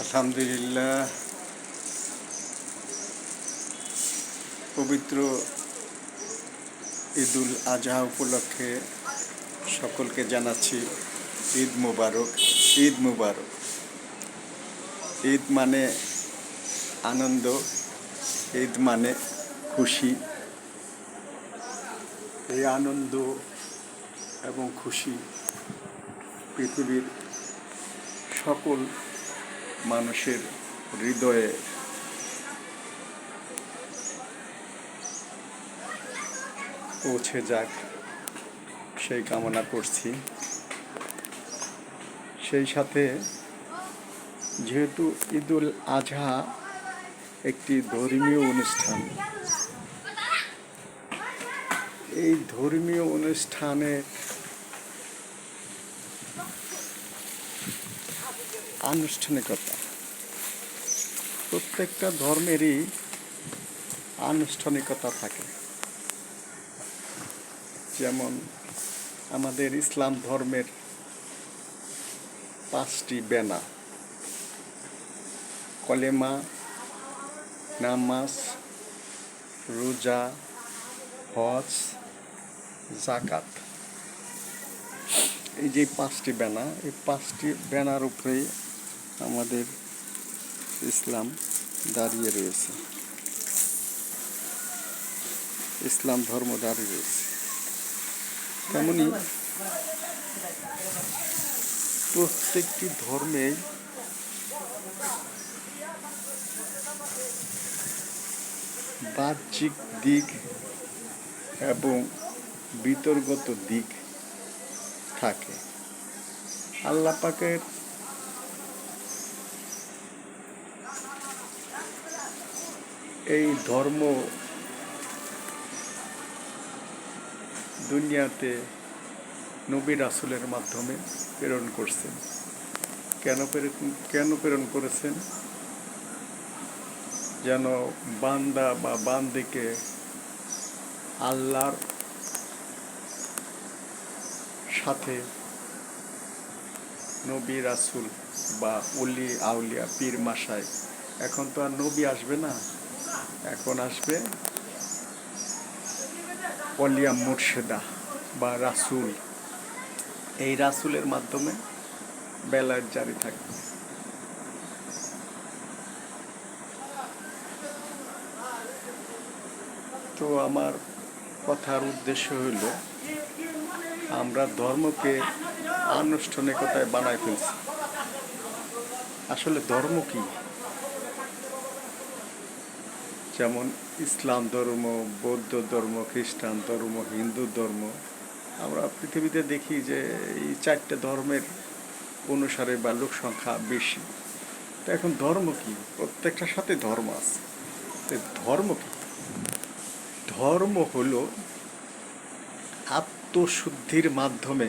আলহামদুলিল্লাহ, পবিত্র ঈদুল আজহা উপলক্ষে সকলকে জানাচ্ছি ঈদ মুবারক। ঈদ মুবারক। ঈদ মানে আনন্দ, ঈদ মানে খুশি। এই আনন্দ এবং খুশি পৃথিবীর সকল মানুষের হৃদয়ে পৌঁছে যাক, সেই কামনা করছি। সেই সাথে যেহেতু ঈদুল আজহা একটি ধর্মীয় অনুষ্ঠান, এই ধর্মীয় অনুষ্ঠানে আনুষ্ঠানিকতা, প্রত্যেকটা ধর্মেরই আনুষ্ঠানিকতা থাকে। যেমন আমাদের ইসলাম ধর্মের 5টি বেনা: কলেমা, নামাজ, রোজা, হজ, জাকাত। এই যে 5টি বেনা, এই 5টি বেনার উপরেই আমাদের ইসলাম দাঁড়িয়ে রয়েছে, ইসলাম ধর্ম দাঁড়িয়ে রয়েছে। তেমনি প্রত্যেকটি ধর্মে বাহ্যিক দিক এবং বিতর্গত দিক থাকে। আল্লাহ পাকের এই ধর্ম দুনিয়াতে নবী রাসূলের মাধ্যমে প্রেরণ করছেন। কেন প্রেরণ করেছেন? যেন বান্দা বা বান্দিকে আল্লাহর সাথে নবী রাসূল বা ওলি আউলিয়া পীর মাসায়, এখন তো আর নবী আসবে না, এখন আসবে অলিয়া মুর্শেদা বা রাসূল। এই রাসূলের মাধ্যমে বেলায়েত জারি থাকবে। তো আমার কথার উদ্দেশ্য হইল, আমরা ধর্মকে আনুষ্ঠানিকতায় বানায় ফেলছি। আসলে ধর্ম কি? যেমন ইসলাম ধর্ম, বৌদ্ধ ধর্ম, খ্রিস্টান ধর্ম, হিন্দু ধর্ম, আমরা পৃথিবীতে দেখি যে এই 4টে ধর্মের অনুসারে বা লোক সংখ্যা বেশি। তো এখন ধর্ম কি? প্রত্যেকটার সাথে ধর্ম আছে। ধর্ম কি? ধর্ম হলো আত্মশুদ্ধির মাধ্যমে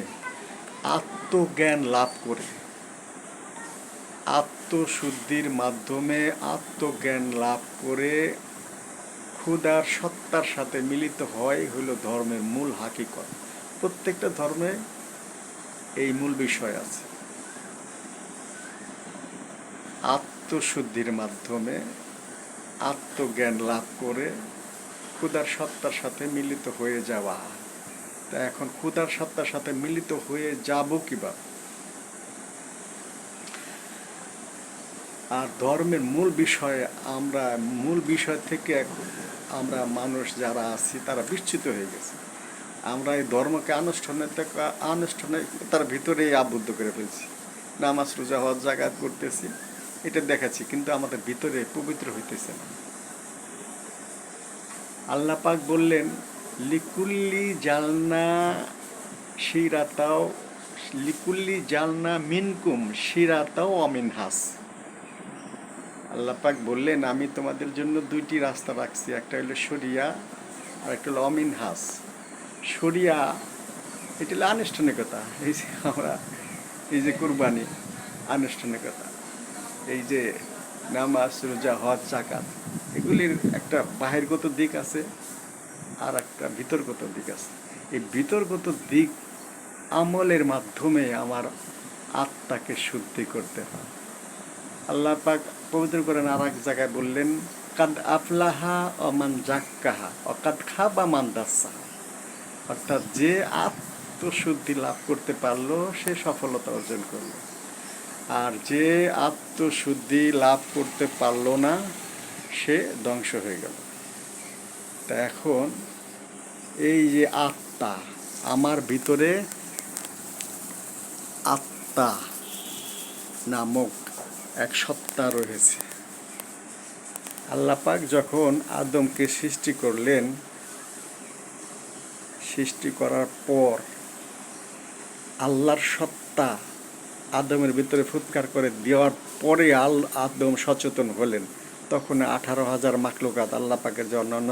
আত্মজ্ঞান লাভ করে, আত্মশুদ্ধির মাধ্যমে আত্মজ্ঞান লাভ করে ক্ষুধার সত্তার সাথে মিলিত হয় হলো ধর্মের মূল হাকিকত। প্রত্যেকটা ধর্মে এই মূল বিষয় আছে। আত্মশুদ্ধির মাধ্যমে আত্মজ্ঞান লাভ করে ক্ষুধার সত্তার সাথে মিলিত হয়ে যাওয়া। তা এখন ক্ষুধার সত্তার সাথে মিলিত হয়ে যাব কিভাবে? আর ধর্মের মূল বিষয় থেকে আমরা মানুষ যারা আছি তারা বিচ্যুত হয়ে গেছে। আমরা এই ধর্মকে আনুষ্ঠানিকতার ভিতরেই আবদ্ধ করে ফেলছি। নামাজ, রোজা, হজ, জাকাত করতেছি, এটা দেখাচ্ছি, কিন্তু আমাদের ভিতরে পবিত্র হইতেছে না। আল্লাহ পাক বললেন, লিকুল্লি জালনা মিনকুম শিরাতাও অমিনহাস। আল্লাহ পাক বললেন, আমি তোমাদের জন্য 2টি রাস্তা রাখছি, একটা হলো শরিয়া আর একটা হলো অমিনহাস। শরিয়া এটা হলো আনুষ্ঠানিকতা। এই যে আমরা এই যে কুরবানি, আনুষ্ঠানিকতা, এই যে নামাজ, রোজা, হজ, জাকাত, এগুলির একটা বাহিরগত দিক আছে আর একটা ভিতরগত দিক আছে। এই ভিতরগত দিক আমলের মাধ্যমে আমার আত্মাকে শুদ্ধি করতে হয়। আল্লাহ পাক পবিত্র করেন আর এক জায়গায় বললেন, কাদ আফলাহা অমান জাক্কাহা অকাদ খাবা মান দাস্সাহা। অর্থাৎ যে আত্মশুদ্ধি লাভ করতে পারলো সে সফলতা অর্জন করলো, আর যে আত্মশুদ্ধি লাভ করতে পারলো না সে ধ্বংস হয়ে গেল। তা এখন এই যে আত্মা, আমার ভিতরে আত্মা নামক এক সত্তা রয়েছে। আল্লাহ পাক যখন আদমকে সৃষ্টি করলেন, সৃষ্টি করার পর আল্লাহর সত্তা আদমের ভিতরে ফুৎকার করে দেওয়ার পরে আদম সচেতন হলেন। তখন 18,000 মাখলুকাত আল্লাহ পাকের যে অন্যান্য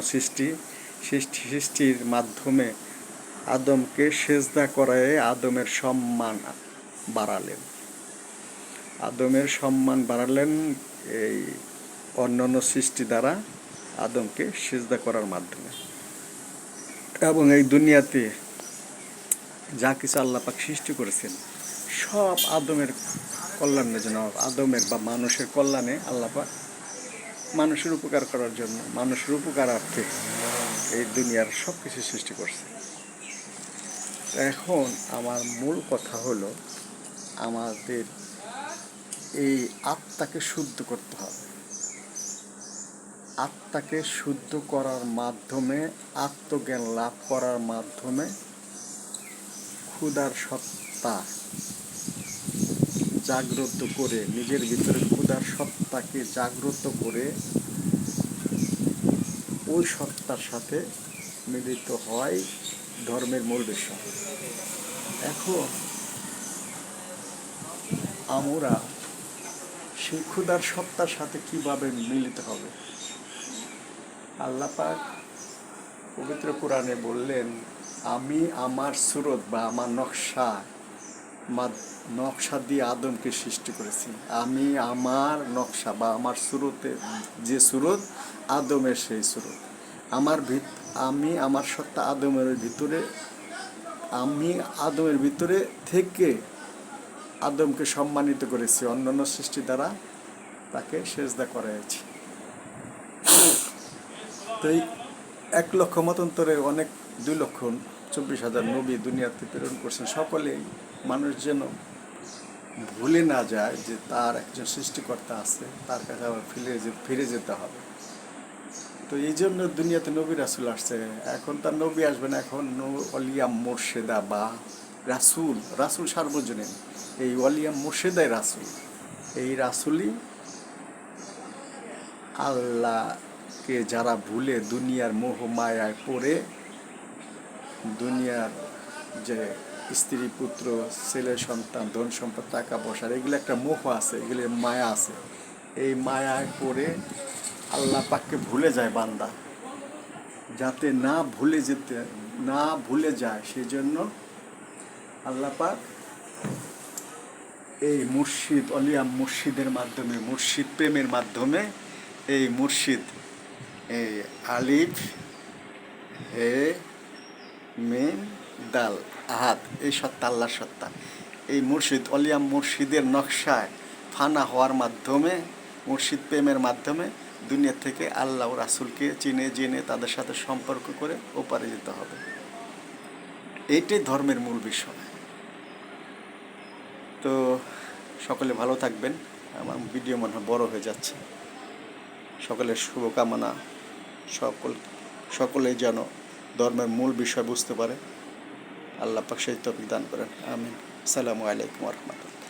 সৃষ্টির মাধ্যমে আদমকে সেজদা করায় আদমের সম্মান বাড়ালেন। আদমের সম্মান বাড়ালেন এই অন্যান্য সৃষ্টি দ্বারা আদমকে সেজদা করার মাধ্যমে। এবং এই দুনিয়াতে যা কিছু আল্লাহ পাক সৃষ্টি করেছেন সব আদমের কল্যাণের জন্য, আদমের বা মানুষের কল্যাণে আল্লাহ পাক মানুষের উপকার করার জন্য, মানুষের উপকারার্থে এই দুনিয়ার সব কিছু সৃষ্টি করছে। এখন আমার মূল কথা হলো, আমাদের এই আত্মাকে শুদ্ধ করতে হবে। আত্মাকে শুদ্ধ করার মাধ্যমে, আত্মজ্ঞান লাভ করার মাধ্যমে ক্ষুধার সত্তা জাগ্রত করে, নিজের ভিতরে ক্ষুধার সত্তাকে জাগ্রত করে ওই সত্তার সাথে মিলিত হয় ধর্মের মূল বিষয়। এখন আমরা সেই ক্ষুধার সত্তার সাথে কিভাবে মিলিত হবে? আল্লাহ পাক পবিত্র কোরআনে বললেন, আমি আমার সুরত বা আমার নকশা দিয়ে আদমকে সৃষ্টি করেছি। আমি আমার নকশা বা আমার সুরতে যে সুরত, আদমের সেই সুরত। আমি আমার সত্তা আদমের ভিতরে, আমি আদমের ভিতরে থেকে আদমকে সম্মানিত করেছি, অন্যান্য সৃষ্টি দ্বারা তাকে সেজদা করাইছি। তো এই 1 লক্ষ মতান্তরে অনেক 2,24,000 নবী দুনিয়াতে প্রেরণ করছেন। সকলেই মানুষ যেন ভুলে না যায় যে তার একজন সৃষ্টিকর্তা আছে, তার কাছে আবার ফিরে যেতে হবে। তো এই জন্য দুনিয়াতে নবী রাসুল আসছে। এখন তার নবী আসবে না, এখন ওলিয়া মুর্শেদা বা রাসুল সার্বজনীন। এই ওলিয়া মুর্শেদাই রাসুল। এই রাসুলই আল্লাহকে যারা ভুলে দুনিয়ার মোহ মায়ায় পড়ে, দুনিয়ার যে স্ত্রী পুত্র ছেলে সন্তান ধন সম্পদ টাকা পয়সা, এগুলো একটা মোহ আছে, এগুলো মায়া আছে। এই মায়ায় পড়ে আল্লাহ পাককে ভুলে যায় বান্দা, যাতে না ভুলে যায় সেই জন্য আল্লাহ পাক এই মুর্শিদ, অলিয়া মুর্শিদের মাধ্যমে, মুর্শিদ প্রেমের মাধ্যমে, এই মুর্শিদ এই আলিফ হে মিম দাল আহাদ, এই সত্তা আল্লাহর সত্তা, এই মুর্শিদ অলিয়া মুর্শিদের নকশায় ফানা হওয়ার মাধ্যমে, মুর্শিদ প্রেমের মাধ্যমে দুনিয়া থেকে আল্লাহ রাসুলকে চিনে জেনে তাদের সাথে সম্পর্ক করে ওপারে যেতে হবে। এইটাই ধর্মের মূল বিষয়। তো সকলে ভালো থাকবেন। আমার ভিডিও মনে হয় বড় হয়ে যাচ্ছে। সকলের শুভকামনা, সকলেই যেন ধর্মের মূল বিষয় বুঝতে পারে। আল্লাহ পাক সেই তৌফিক দান করেন। আমিন। আসসালামু আলাইকুম ওয়া রাহমাতুল্লাহ।